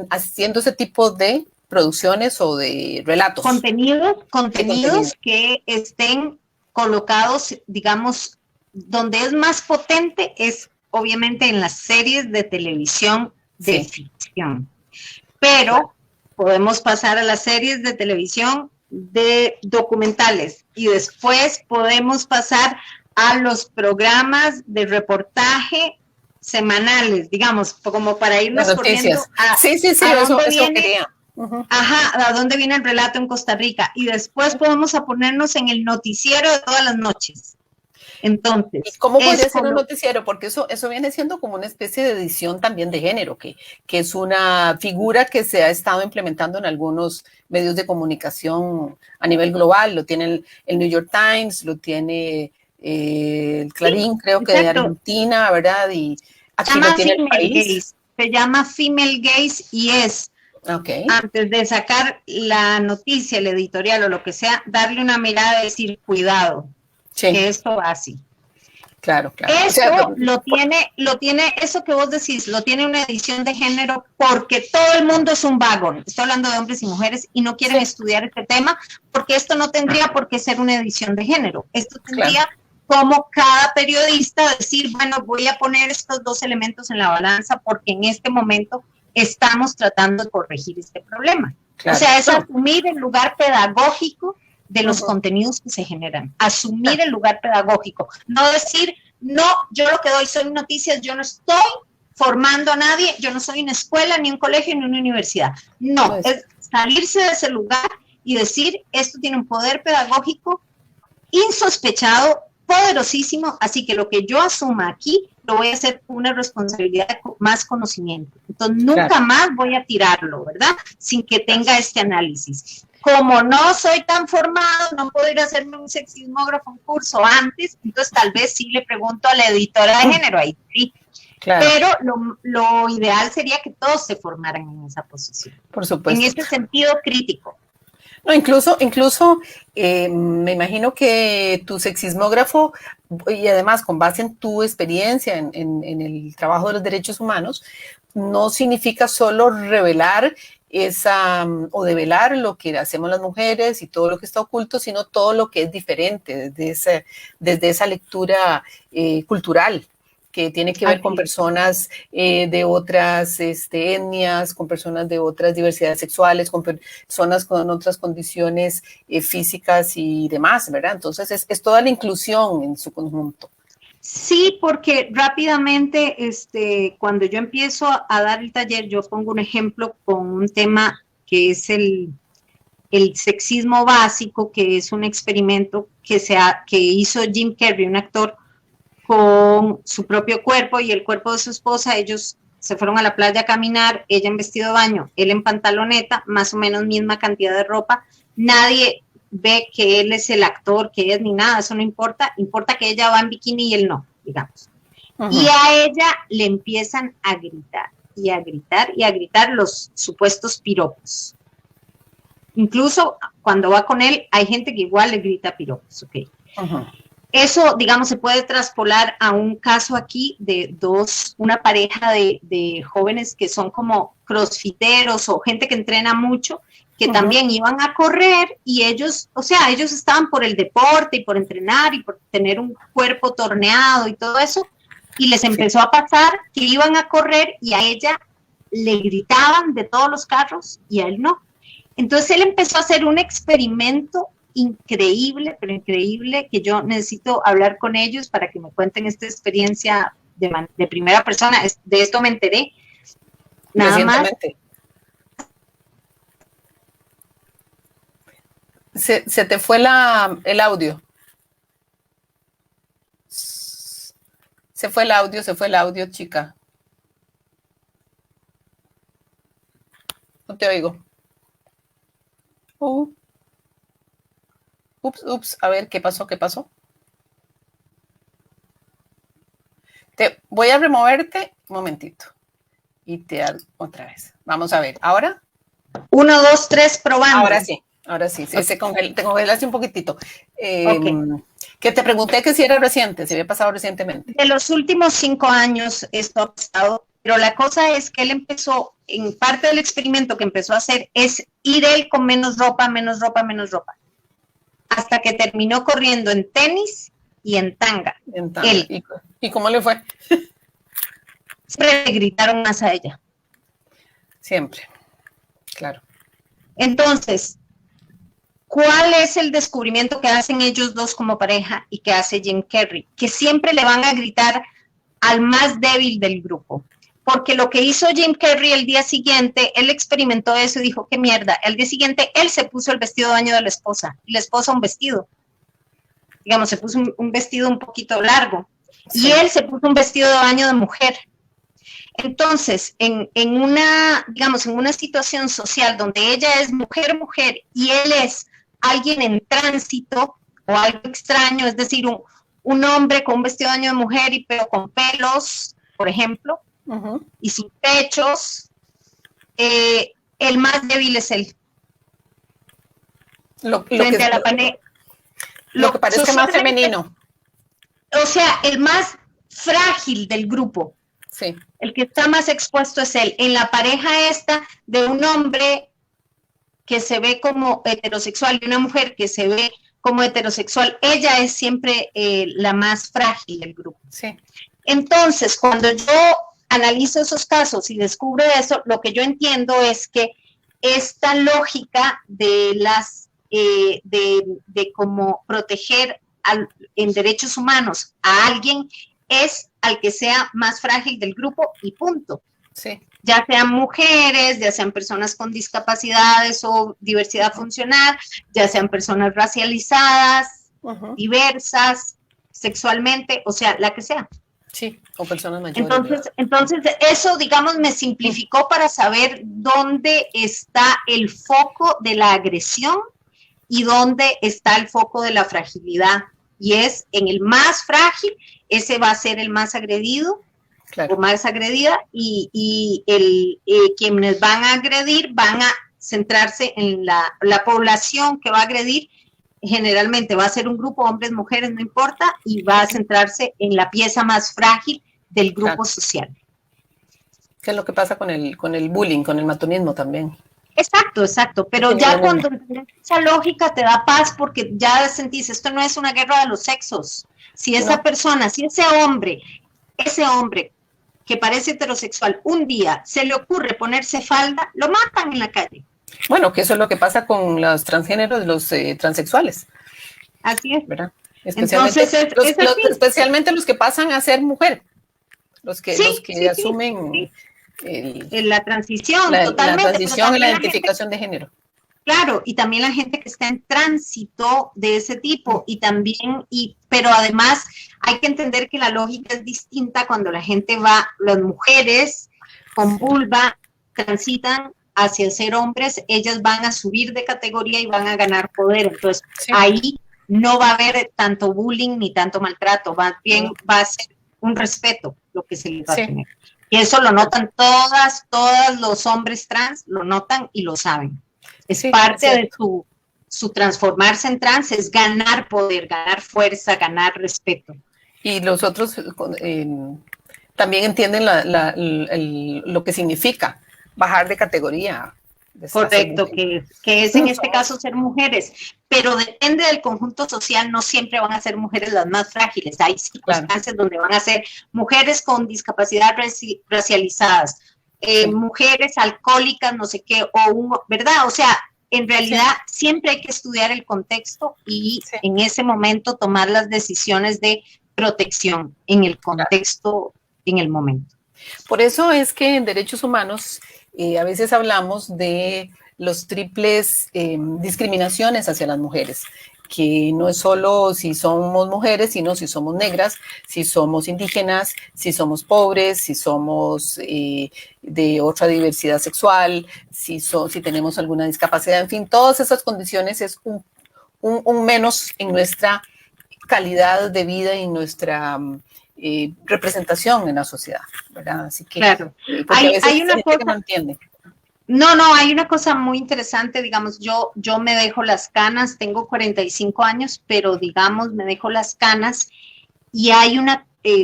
haciendo ese tipo de producciones o de relatos. Contenidos que estén colocados, digamos, donde es más potente es obviamente en las series de televisión de ficción. Pero podemos pasar a las series de televisión de documentales y después podemos pasar a los programas de reportaje semanales, digamos, como para irnos corriendo a, eso quería. Ajá, ¿a dónde viene el relato en Costa Rica? Y después podemos ponernos en el noticiero de todas las noches. Entonces, ¿y cómo podría ser un noticiero? Porque eso viene siendo como una especie de edición también de género, que es una figura que se ha estado implementando en algunos medios de comunicación a nivel global. Lo tiene el New York Times, lo tiene el Clarín, creo que de Argentina, ¿verdad? Y aquí lo tiene el país. Se llama Female Gaze y es, antes de sacar la noticia, el editorial o lo que sea, darle una mirada y decir, cuidado. Que esto va así. Claro. Esto lo tiene, eso que vos decís, lo tiene una edición de género porque todo el mundo es un vago. Estoy hablando de hombres y mujeres y no quieren estudiar este tema porque esto no tendría por qué ser una edición de género. Esto tendría como cada periodista decir, bueno, voy a poner estos dos elementos en la balanza porque en este momento estamos tratando de corregir este problema. O sea, es asumir el lugar pedagógico de los contenidos que se generan, asumir el lugar pedagógico, no decir, no, yo lo que doy son noticias, yo no estoy formando a nadie, yo no soy una escuela, ni un colegio, ni una universidad. No, es salirse de ese lugar y decir, esto tiene un poder pedagógico insospechado, poderosísimo, así que lo que yo asuma aquí, lo voy a hacer con una responsabilidad de más conocimiento. Entonces, nunca más voy a tirarlo, ¿verdad? Sin que tenga este análisis. Como no soy tan formado, no puedo ir a hacerme un sexismógrafo, un curso antes, entonces tal vez sí le pregunto a la editora de género, ahí sí. Pero lo ideal sería que todos se formaran en esa posición. Por supuesto. En ese sentido crítico. No, incluso me imagino que tu sexismógrafo, y además con base en tu experiencia en el trabajo de los derechos humanos, no significa solo revelar o develar lo que hacemos las mujeres y todo lo que está oculto, sino todo lo que es diferente desde esa lectura cultural, que tiene que ver con personas de otras etnias, con personas de otras diversidades sexuales, con personas con otras condiciones físicas y demás, ¿verdad? Entonces es toda la inclusión en su conjunto. Sí, porque rápidamente, cuando yo empiezo a dar el taller, yo pongo un ejemplo con un tema que es el sexismo básico, que es un experimento que hizo Jim Carrey, un actor, con su propio cuerpo y el cuerpo de su esposa. Ellos se fueron a la playa a caminar, ella en vestido de baño, él en pantaloneta, más o menos misma cantidad de ropa. Nadie ve que él es el actor, que es ni nada, eso no importa, importa que ella va en bikini y él no, digamos. Y a ella le empiezan a gritar y a gritar y a gritar los supuestos piropos. Incluso cuando va con él, hay gente que igual le grita piropos, ¿ok? Eso, digamos, se puede traspolar a un caso aquí de una pareja de jóvenes que son como crossfiteros o gente que entrena mucho, que también iban a correr y ellos, o sea, ellos estaban por el deporte y por entrenar y por tener un cuerpo torneado y todo eso, y les empezó a pasar que iban a correr y a ella le gritaban de todos los carros y a él no. Entonces él empezó a hacer un experimento increíble, pero increíble, que yo necesito hablar con ellos para que me cuenten esta experiencia de primera persona. De esto me enteré. Nada más. Se te fue el audio. Se fue el audio, chica. No te oigo. Ups, a ver, ¿qué pasó? Voy a removerte un momentito. Y te hago otra vez. Vamos a ver, ¿ahora? 1, 2, 3, probando. Ahora sí, okay. Te congelaste un poquitito. Que te pregunté que si era reciente, si había pasado recientemente. De los últimos 5 años esto ha pasado, pero la cosa es que él empezó, en parte del experimento que empezó a hacer, es ir él con menos ropa, hasta que terminó corriendo en tenis y en tanga. Él. ¿Y cómo le fue? Siempre le gritaron más a ella. Siempre, claro. Entonces, ¿cuál es el descubrimiento que hacen ellos dos como pareja y que hace Jim Carrey? Que siempre le van a gritar al más débil del grupo. Porque lo que hizo Jim Carrey el día siguiente, él experimentó eso y dijo, qué mierda. El día siguiente, él se puso el vestido de baño de la esposa. Y la esposa un vestido. Digamos, se puso un vestido un poquito largo. Sí. Y él se puso un vestido de baño de mujer. Entonces, en una situación social donde ella es mujer y él es alguien en tránsito o algo extraño, es decir, un hombre con un vestido de baño de mujer pero con pelos, por ejemplo, y sin pechos, el más débil es él. Lo que parece más femenino. O sea, el más frágil del grupo. Sí. El que está más expuesto es él. En la pareja esta de un hombre que se ve como heterosexual y una mujer que se ve como heterosexual, ella es siempre la más frágil del grupo. Sí. Entonces, cuando yo analizo esos casos y descubro eso, lo que yo entiendo es que esta lógica de de cómo proteger en derechos humanos a alguien es al que sea más frágil del grupo y punto. Sí. Ya sean mujeres, ya sean personas con discapacidades o diversidad funcional, ya sean personas racializadas, diversas, sexualmente, o sea, la que sea. Sí, o personas mayores. Entonces eso, digamos, me simplificó para saber dónde está el foco de la agresión y dónde está el foco de la fragilidad. Y es en el más frágil, ese va a ser el más agredido, claro, o más agredida, y quienes van a agredir van a centrarse en la población que va a agredir. Generalmente va a ser un grupo, hombres, mujeres, no importa, y va a centrarse en la pieza más frágil del grupo, claro, social. ¿Qué es lo que pasa con el bullying, con el matonismo también? Exacto, pero ya cuando esa lógica te da paz porque ya sentís, esto no es una guerra de los sexos. Si esa persona, si ese hombre que parece heterosexual, un día se le ocurre ponerse falda, lo matan en la calle. Bueno, que eso es lo que pasa con los transgéneros, los transexuales. Así es. ¿Verdad? Especialmente, especialmente los que pasan a ser mujer, los que asumen... la transición, totalmente. La transición y la identificación de género. Claro, y también la gente que está en tránsito de ese tipo, y también, pero además hay que entender que la lógica es distinta cuando la gente las mujeres con vulva transitan hacia ser hombres, ellas van a subir de categoría y van a ganar poder, entonces ahí no va a haber tanto bullying ni tanto maltrato, más bien va a ser un respeto lo que se les va a tener. Y eso lo notan todos los hombres trans, lo notan y lo saben. Es parte de su transformarse en trans, es ganar poder, ganar fuerza, ganar respeto. Y los otros también entienden lo que significa bajar de categoría. Correcto, que es en este caso ser mujeres, pero depende del conjunto social, no siempre van a ser mujeres las más frágiles, hay circunstancias donde van a ser mujeres con discapacidad racializadas, mujeres alcohólicas, no sé qué, ¿verdad? O sea, en realidad siempre hay que estudiar el contexto y en ese momento tomar las decisiones de protección en el contexto, en el momento. Por eso es que en derechos humanos a veces hablamos de los triples discriminaciones hacia las mujeres, que no es solo si somos mujeres, sino si somos negras, si somos indígenas, si somos pobres, si somos de otra diversidad sexual, si tenemos alguna discapacidad, en fin, todas esas condiciones es un menos en nuestra calidad de vida y nuestra representación en la sociedad, ¿verdad? Así que claro. Hay una cosa que no entiende. No, hay una cosa muy interesante, digamos, yo me dejo las canas, tengo 45 años, pero digamos, me dejo las canas y hay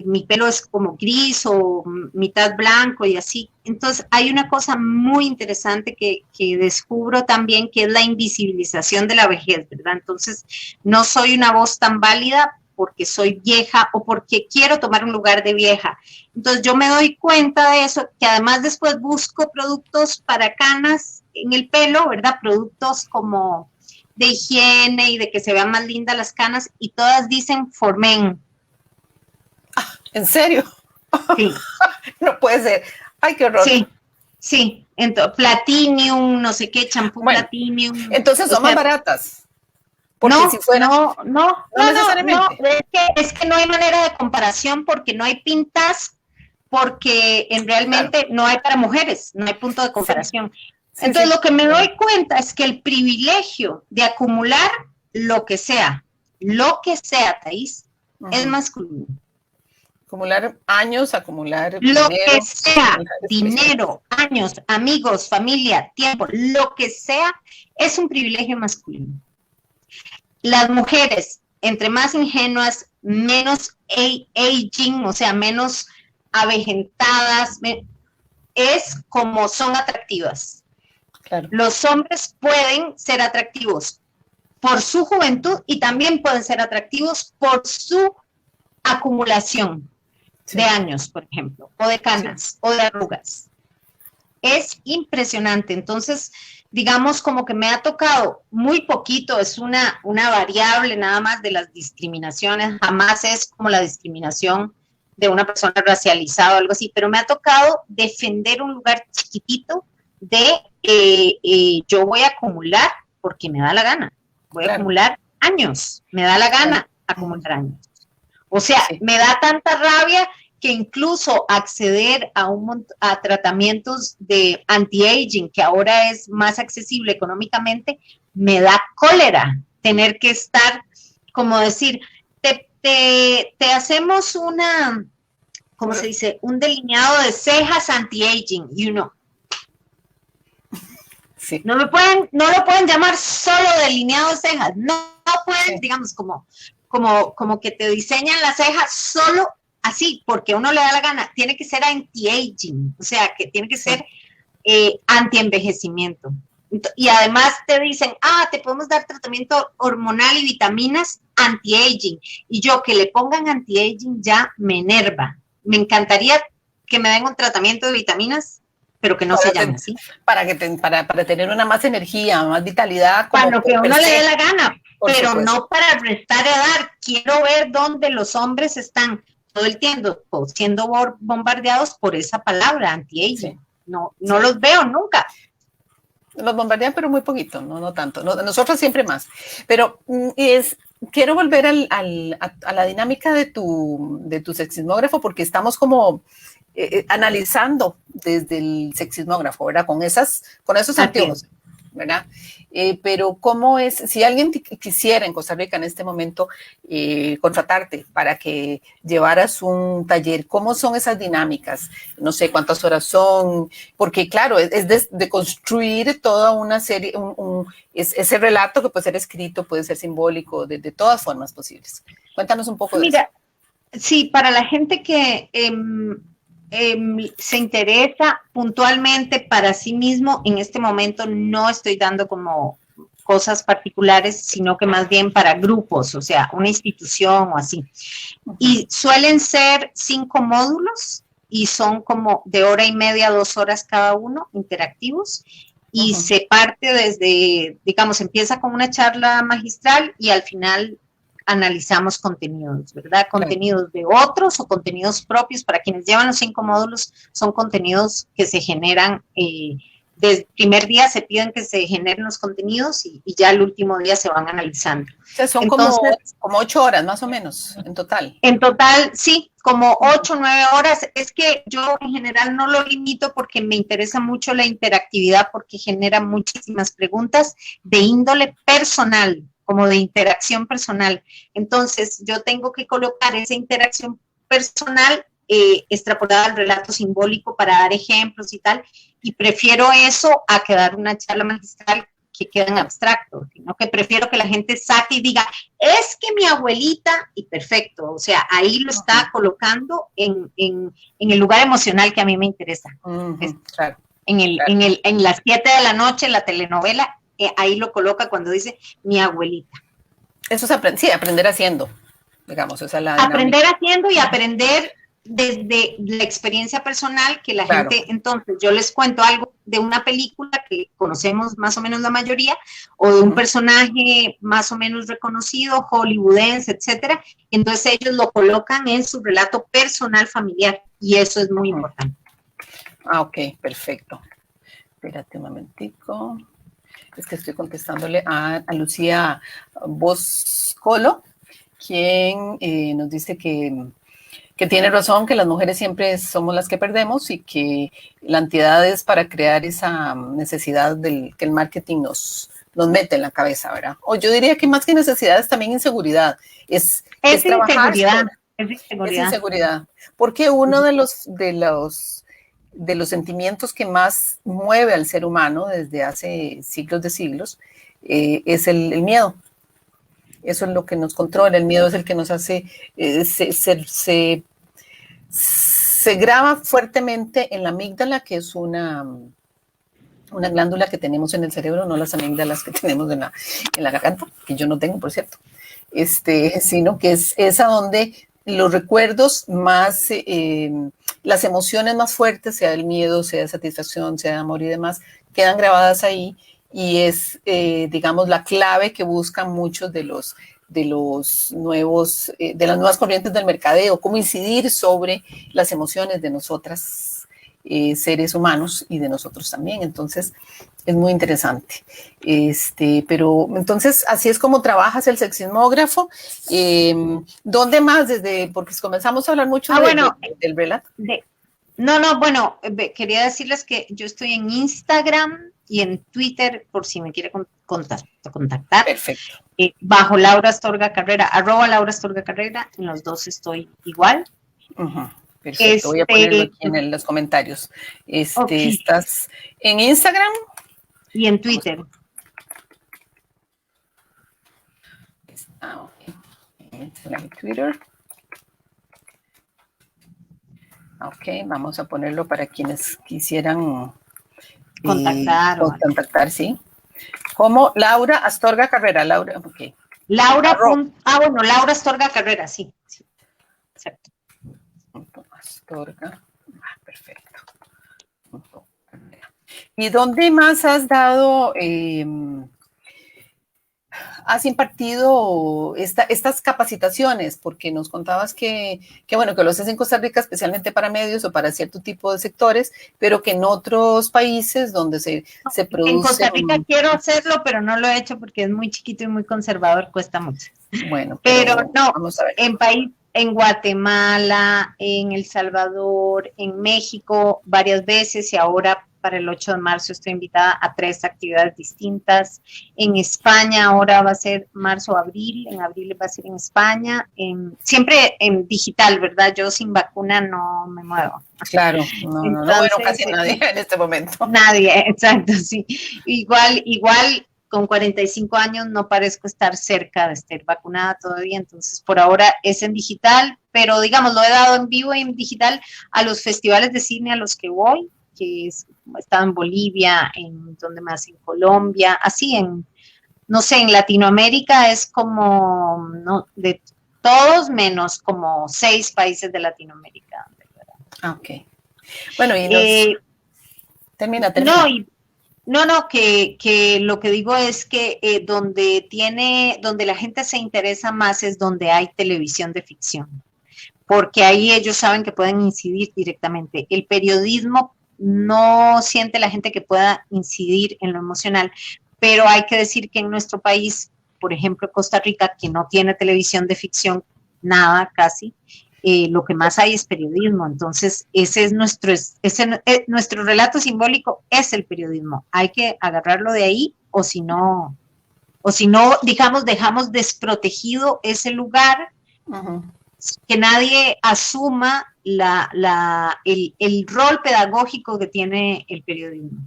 mi pelo es como gris o mitad blanco y así. Entonces, hay una cosa muy interesante que descubro también, que es la invisibilización de la vejez, ¿verdad? Entonces, no soy una voz tan válida porque soy vieja o porque quiero tomar un lugar de vieja. Entonces yo me doy cuenta de eso, que además después busco productos para canas en el pelo, ¿verdad? Productos como de higiene y de que se vean más lindas las canas y todas dicen for men. ¿En serio? Sí. No puede ser. Ay, qué horror. Sí. Entonces, Platinum, no sé qué, champú Platinum. Entonces son más baratas. Porque no, si fuera, no necesariamente. Es que no hay manera de comparación porque no hay pintas, porque realmente no hay para mujeres, no hay punto de comparación. Entonces lo que me doy cuenta es que el privilegio de acumular lo que sea, Thais, es masculino. Acumular años, acumular lo dinero, que sea, dinero, años, amigos, familia, tiempo, lo que sea, es un privilegio masculino. Las mujeres, entre más ingenuas, menos aging, o sea, menos avejentadas, es como son atractivas. Claro. Los hombres pueden ser atractivos por su juventud y también pueden ser atractivos por su acumulación de años, por ejemplo, o de canas, o de arrugas. Es impresionante. Entonces, digamos, como que me ha tocado muy poquito, es una variable nada más de las discriminaciones, jamás es como la discriminación de una persona racializada o algo así, pero me ha tocado defender un lugar chiquitito de yo voy a acumular porque me da la gana, voy a acumular años, me da la gana acumular años. O sea, me da tanta rabia que incluso acceder a tratamientos de anti-aging, que ahora es más accesible económicamente, me da cólera tener que estar, como decir, te hacemos ¿cómo se dice? Un delineado de cejas anti-aging, Sí. No lo pueden llamar solo delineado de cejas, no pueden, digamos, como que te diseñan las cejas solo así, porque a uno le da la gana, tiene que ser anti-aging, o sea, que tiene que ser anti-envejecimiento. Y además te dicen, te podemos dar tratamiento hormonal y vitaminas anti-aging. Y yo que le pongan anti-aging ya me enerva. Me encantaría que me den un tratamiento de vitaminas, pero que no se llame así. Para tener una más energía, más vitalidad. Para lo que a uno le dé la gana, pero no para restar edad. Quiero ver dónde los hombres están todo el tiempo siendo bombardeados por esa palabra, anti-aging. No los veo nunca. Los bombardean, pero muy poquito, no tanto. Nosotros siempre más. Pero quiero volver a la dinámica de tu sexismógrafo, porque estamos como analizando desde el sexismógrafo, ¿verdad? Con esos anteojos, ¿verdad? Pero ¿cómo es? Si alguien quisiera en Costa Rica en este momento contratarte para que llevaras un taller, ¿cómo son esas dinámicas? No sé cuántas horas son, porque claro, es de construir toda una serie, ese relato que puede ser escrito, puede ser simbólico, de todas formas posibles. Cuéntanos un poco de eso. Sí, para la gente que se interesa puntualmente para sí mismo. En este momento no estoy dando como cosas particulares, sino que más bien para grupos, o sea, una institución o así. Y suelen ser 5 módulos y son como de 1:30 a 2 horas cada uno, interactivos. Y se parte desde, digamos, empieza con una charla magistral y al final analizamos contenidos, ¿verdad? Contenidos de otros o contenidos propios. Para quienes llevan los 5 módulos, son contenidos que se generan, desde el primer día se piden que se generen los contenidos y ya el último día se van analizando. O sea, son entonces, como 8 horas más o menos en total. En total, sí, como 8 o 9 horas. Es que yo en general no lo limito porque me interesa mucho la interactividad, porque genera muchísimas preguntas de índole personal, como de interacción personal. Entonces, yo tengo que colocar esa interacción personal extrapolada al relato simbólico para dar ejemplos y tal, y prefiero eso a que dar una charla magistral que queda en abstracto, sino que prefiero que la gente saque y diga, es que mi abuelita, y perfecto, o sea, ahí lo está colocando en el lugar emocional que a mí me interesa. Claro. En las 7 de la noche, la telenovela, ahí lo coloca cuando dice mi abuelita. Eso es sí, aprender haciendo, digamos. O sea, aprender haciendo y aprender desde la experiencia personal que la gente, entonces yo les cuento algo de una película que conocemos más o menos la mayoría, o de un personaje más o menos reconocido, hollywoodense, etcétera, entonces ellos lo colocan en su relato personal familiar, y eso es muy importante. Ok, perfecto. Espérate un momentico. Es que estoy contestándole a Lucía Boscolo, quien nos dice que tiene razón, que las mujeres siempre somos las que perdemos y que la entidad es para crear esa necesidad que el marketing nos mete en la cabeza, ¿verdad? O yo diría que más que necesidad es también inseguridad. Es trabajar. Es inseguridad. Porque uno de los sentimientos que más mueve al ser humano desde hace siglos de siglos es el miedo. Eso es lo que nos controla, el miedo es el que nos hace, se graba fuertemente en la amígdala, que es una glándula que tenemos en el cerebro, no las amígdalas que tenemos en la garganta, que yo no tengo, por cierto, sino que es a donde los recuerdos más, las emociones más fuertes, sea el miedo, sea de satisfacción, sea de amor y demás, quedan grabadas ahí. Y es, digamos, la clave que buscan muchos de las nuevas corrientes del mercadeo, cómo incidir sobre las emociones de nosotras, seres humanos, y de nosotros también. Entonces, es muy interesante. Pero entonces, así es como trabajas el sexismógrafo. ¿Dónde más? Porque comenzamos a hablar mucho del relato. Bueno, quería decirles que yo estoy en Instagram y en Twitter, por si me quiere contactar. Perfecto. Bajo Laura Astorga Carrera, @LauraAstorgaCarrera, en los dos estoy igual. Perfecto, voy a ponerlo aquí en los comentarios. Okay. ¿Estás en Instagram? Y en Twitter. En Twitter. Ok, vamos a ponerlo para quienes quisieran contactar, sí. Como Laura Astorga Carrera, Laura, ok. Laura Astorga Carrera, sí. Exacto. Astorga, perfecto. ¿Y dónde más has dado, has impartido estas capacitaciones? Porque nos contabas que lo haces en Costa Rica especialmente para medios o para cierto tipo de sectores, pero que en otros países donde se produce... En Costa Rica quiero hacerlo, pero no lo he hecho porque es muy chiquito y muy conservador, cuesta mucho. Bueno, pero no, vamos a ver. En Guatemala, en El Salvador, en México varias veces, y ahora para el 8 de marzo estoy invitada a 3 actividades distintas. En España ahora va a ser marzo o abril, en abril va a ser en España, siempre en digital, ¿verdad? Yo sin vacuna no me muevo. Claro, no casi nadie en este momento. Nadie, exacto, sí. Igual con 45 años no parezco estar cerca de estar vacunada todavía, entonces por ahora es en digital, pero digamos, lo he dado en vivo y en digital a los festivales de cine a los que voy, que es, he estado en Bolivia, en donde más, en Colombia, así en, no sé, en Latinoamérica es como, no, de todos menos como 6 países de Latinoamérica. Ah, ok. Bueno, y termina, No, termina. no, que lo que digo es que donde la gente se interesa más es donde hay televisión de ficción, porque ahí ellos saben que pueden incidir directamente. El periodismo no siente la gente que pueda incidir en lo emocional, pero hay que decir que en nuestro país, por ejemplo, Costa Rica, que no tiene televisión de ficción, nada casi, lo que más hay es periodismo. Entonces, ese es nuestro relato simbólico es el periodismo. Hay que agarrarlo de ahí, o si no, digamos, dejamos desprotegido ese lugar, Ujú, que nadie asuma el rol pedagógico que tiene el periodismo,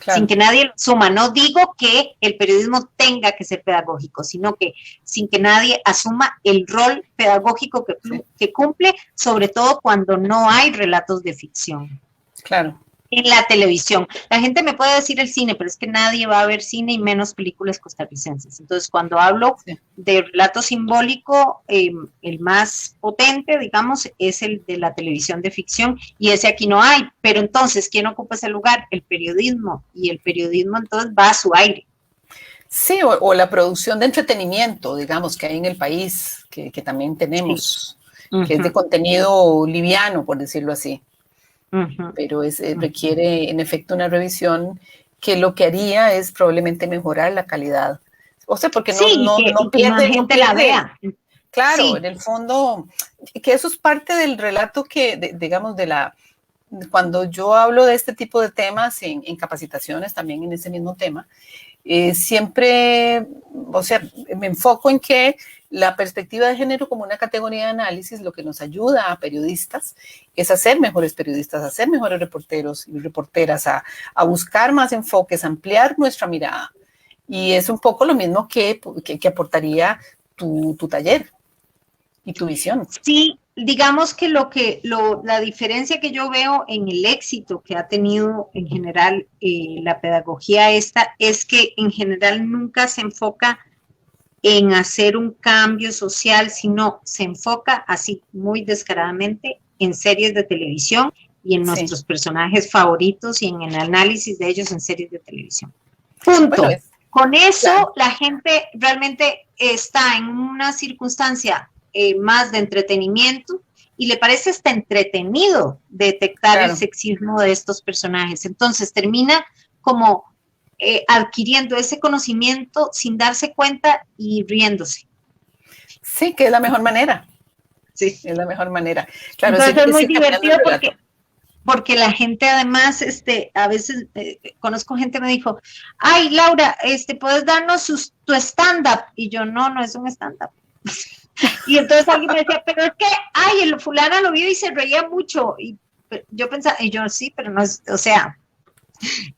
sin claro. que nadie lo asuma. No digo que el periodismo tenga que ser pedagógico, sino que sin que nadie asuma el rol pedagógico Sí, que cumple, sobre todo cuando no hay relatos de ficción claro. en la televisión. La gente me puede decir el cine, pero es que nadie va a ver cine y menos películas costarricenses. Entonces, cuando hablo Sí. de relato simbólico, el más potente, digamos, es el de la televisión de ficción, y ese aquí no hay. Pero entonces, ¿quién ocupa ese lugar? El periodismo, y el periodismo entonces va a su aire. Sí, o la producción de entretenimiento, digamos, que hay en el país, que también Sí. tenemos, que es de Ujú, contenido liviano, por decirlo así, ujú, pero ujú. requiere en efecto una revisión que lo que haría es probablemente mejorar la calidad. O sea, porque Sí, y que más no gente la pierde, vea. claro, en Sí, el fondo, que eso es parte del relato digamos, cuando yo hablo de este tipo de temas en capacitaciones, también en ese mismo tema, siempre, o sea, me enfoco en que la perspectiva de género como una categoría de análisis lo que nos ayuda a periodistas es a ser mejores periodistas, a ser mejores reporteros y reporteras, a buscar más enfoques, a ampliar nuestra mirada. Y es un poco lo mismo que aportaría tu taller y tu visión. sí, digamos que la diferencia que yo veo en el éxito que ha tenido en general la pedagogía esta es que en general nunca se enfoca en hacer un cambio social, sino se enfoca así muy descaradamente en series de televisión y en Sí. nuestros personajes favoritos y en el análisis de ellos en series de televisión. Bueno, Punto. Con claro, eso la gente realmente está en una circunstancia más de entretenimiento y le parece hasta entretenido detectar el claro. sexismo de estos personajes. Entonces termina como adquiriendo ese conocimiento sin darse cuenta y riéndose. Sí, que es la mejor manera. Sí. Es la mejor manera. Claro, Entonces es es muy ir cambiando el divertido relato. porque la gente además, a veces conozco gente que me dijo, ay, Laura, ¿puedes darnos tu stand-up? Y yo, no es un stand-up. Y entonces alguien me decía, pero es que, ay, el fulano lo vio y se reía mucho. Y yo pensaba, y yo, sí, pero no es, o sea,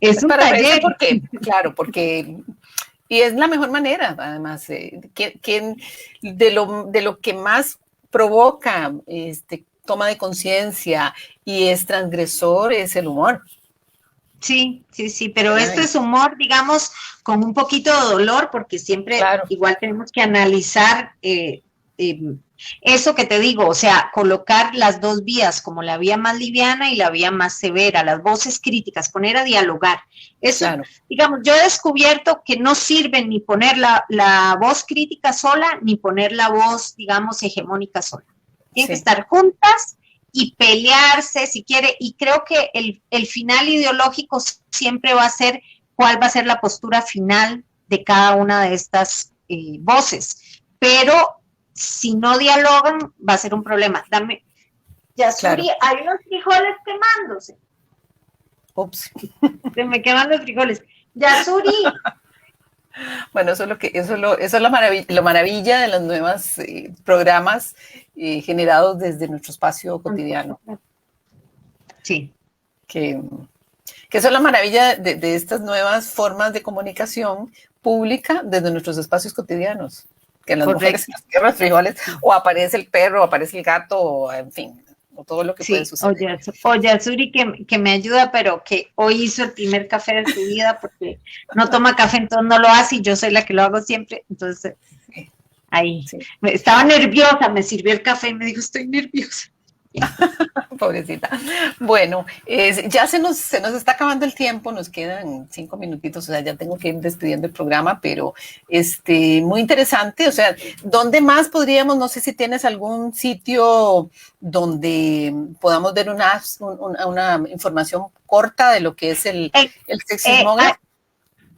es Es un para reírse taller. porque, claro, y es la mejor manera, además, de lo que más provoca toma de conciencia y es transgresor es el humor, Sí, sí, sí, pero ¿verdad? esto es humor, digamos, con un poquito de dolor, porque siempre Claro, igual tenemos que analizar eh, eso que te digo, o sea, colocar las dos vías, como la vía más liviana y la vía más severa, las voces críticas, poner a dialogar. Eso, claro, digamos, yo he descubierto que no sirve ni poner la voz crítica sola, ni poner la voz, digamos, hegemónica sola. Tienen que sí. estar juntas y pelearse si quiere, y creo que el final ideológico siempre va a ser cuál va a ser la postura final de cada una de estas voces, pero si no dialogan va a ser un problema. Dame, Claro. Yasuri, hay unos frijoles quemándose, Ups. se me queman los frijoles. Yasuri, Bueno, eso es lo maravilla de los nuevos programas generados desde nuestro espacio cotidiano, sí. que Que eso es la maravilla de estas nuevas formas de comunicación pública desde nuestros espacios cotidianos. Que en las mujeres, en las tierras frijoles, o aparece el perro, o aparece el gato, o en fin, o todo lo que puede suceder. Oye, Suri, que me ayuda, pero que hoy hizo el primer café de su vida, porque no toma café, entonces no lo hace, y yo soy la que lo hago siempre, entonces ahí. Sí. Estaba nerviosa, me sirvió el café y me dijo, estoy nerviosa. Pobrecita. Bueno, ya se nos está acabando el tiempo, nos quedan 5 minutitos, o sea, ya tengo que ir despidiendo el programa, pero muy interesante, o sea, ¿dónde más podríamos, no sé si tienes algún sitio donde podamos ver una información corta de lo que es el sexismógrafo?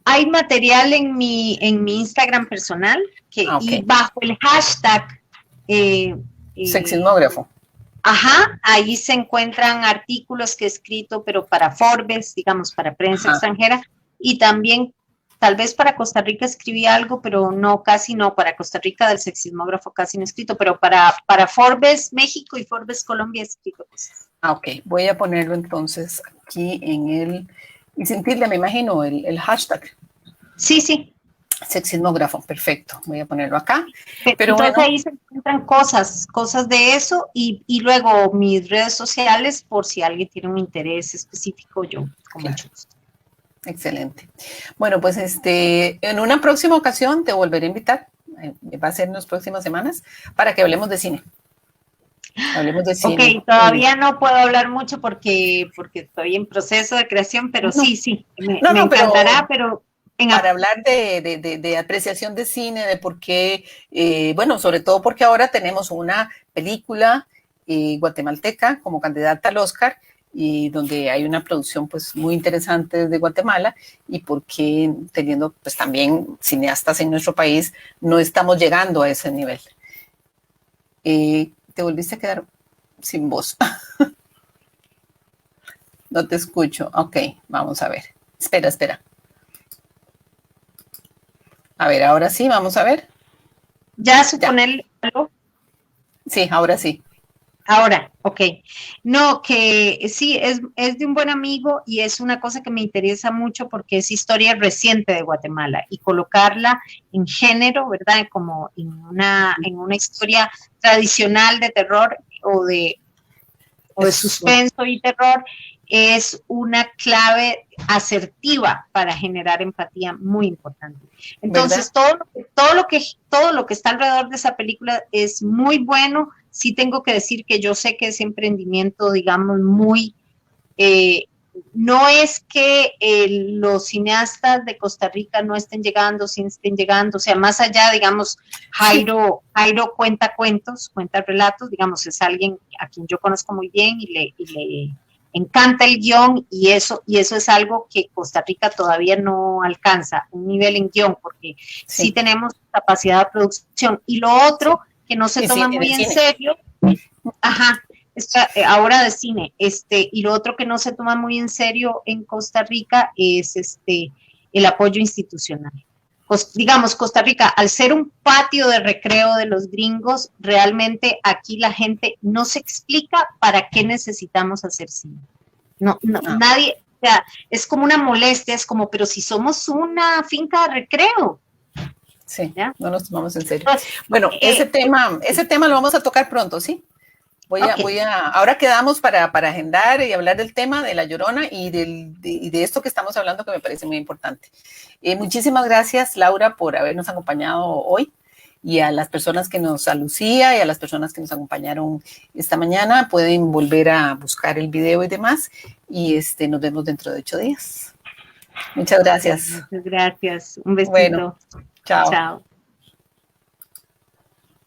Hay material en mi Instagram personal, y bajo el hashtag sexismógrafo. Ajá, ahí se encuentran artículos que he escrito, pero para Forbes, digamos, para prensa extranjera, y también tal vez para Costa Rica escribí algo, pero no, casi no, para Costa Rica del sexismógrafo casi no he escrito, pero para Forbes México y Forbes Colombia he escrito cosas. Ok, voy a ponerlo entonces aquí y sin tilde, me imagino, el hashtag. Sí. Sexismógrafo, perfecto, voy a ponerlo acá. Pero entonces ahí se encuentran cosas de eso y luego mis redes sociales por si alguien tiene un interés específico, yo con mucho gusto. Excelente. Bueno, pues en una próxima ocasión te volveré a invitar, va a ser en las próximas semanas, para que hablemos de cine. Hablemos de cine. Ok, todavía no puedo hablar mucho porque estoy en proceso de creación, pero sí, me encantará, pero para hablar de apreciación de cine, de por qué, bueno, sobre todo porque ahora tenemos una película guatemalteca como candidata al Oscar, y donde hay una producción pues muy interesante desde Guatemala, y porque teniendo pues también cineastas en nuestro país no estamos llegando a ese nivel. Te volviste a quedar sin voz. No te escucho. Ok, vamos a ver. Espera. A ver, ahora sí, vamos a ver. ¿Ya suponer algo? Sí, ahora sí. Ahora, ok. No, que sí, es de un buen amigo y es una cosa que me interesa mucho porque es historia reciente de Guatemala y colocarla en género, ¿verdad? Como en una historia tradicional de terror o de suspenso y terror, es una clave asertiva para generar empatía muy importante. Entonces, todo lo que está alrededor de esa película es muy bueno. Sí tengo que decir que yo sé que ese emprendimiento, digamos, muy... no es que los cineastas de Costa Rica no estén llegando, sí estén llegando, o sea, más allá, digamos, Jairo cuenta cuentos, cuenta relatos, digamos, es alguien a quien yo conozco muy bien y le encanta el guión y eso es algo que Costa Rica todavía no alcanza, un nivel en guión, porque sí tenemos capacidad de producción. Y lo otro que no se toma muy en serio, ahora de cine, y lo otro que no se toma muy en serio en Costa Rica es el apoyo institucional. Digamos, Costa Rica, al ser un patio de recreo de los gringos, realmente aquí la gente no se explica para qué necesitamos hacer cine. Nadie, o sea, es como una molestia, es como, pero si somos una finca de recreo. Sí, ¿ya? No nos tomamos en serio. Bueno, ese tema lo vamos a tocar pronto, ¿sí? Ahora quedamos para agendar y hablar del tema de La Llorona y de esto que estamos hablando, que me parece muy importante. Muchísimas gracias, Laura, por habernos acompañado hoy, y a las personas a Lucía y a las personas que nos acompañaron esta mañana. Pueden volver a buscar el video y demás, y nos vemos dentro de 8 días. Muchas gracias. Muchas gracias. Un besito. Bueno, chao. Chao.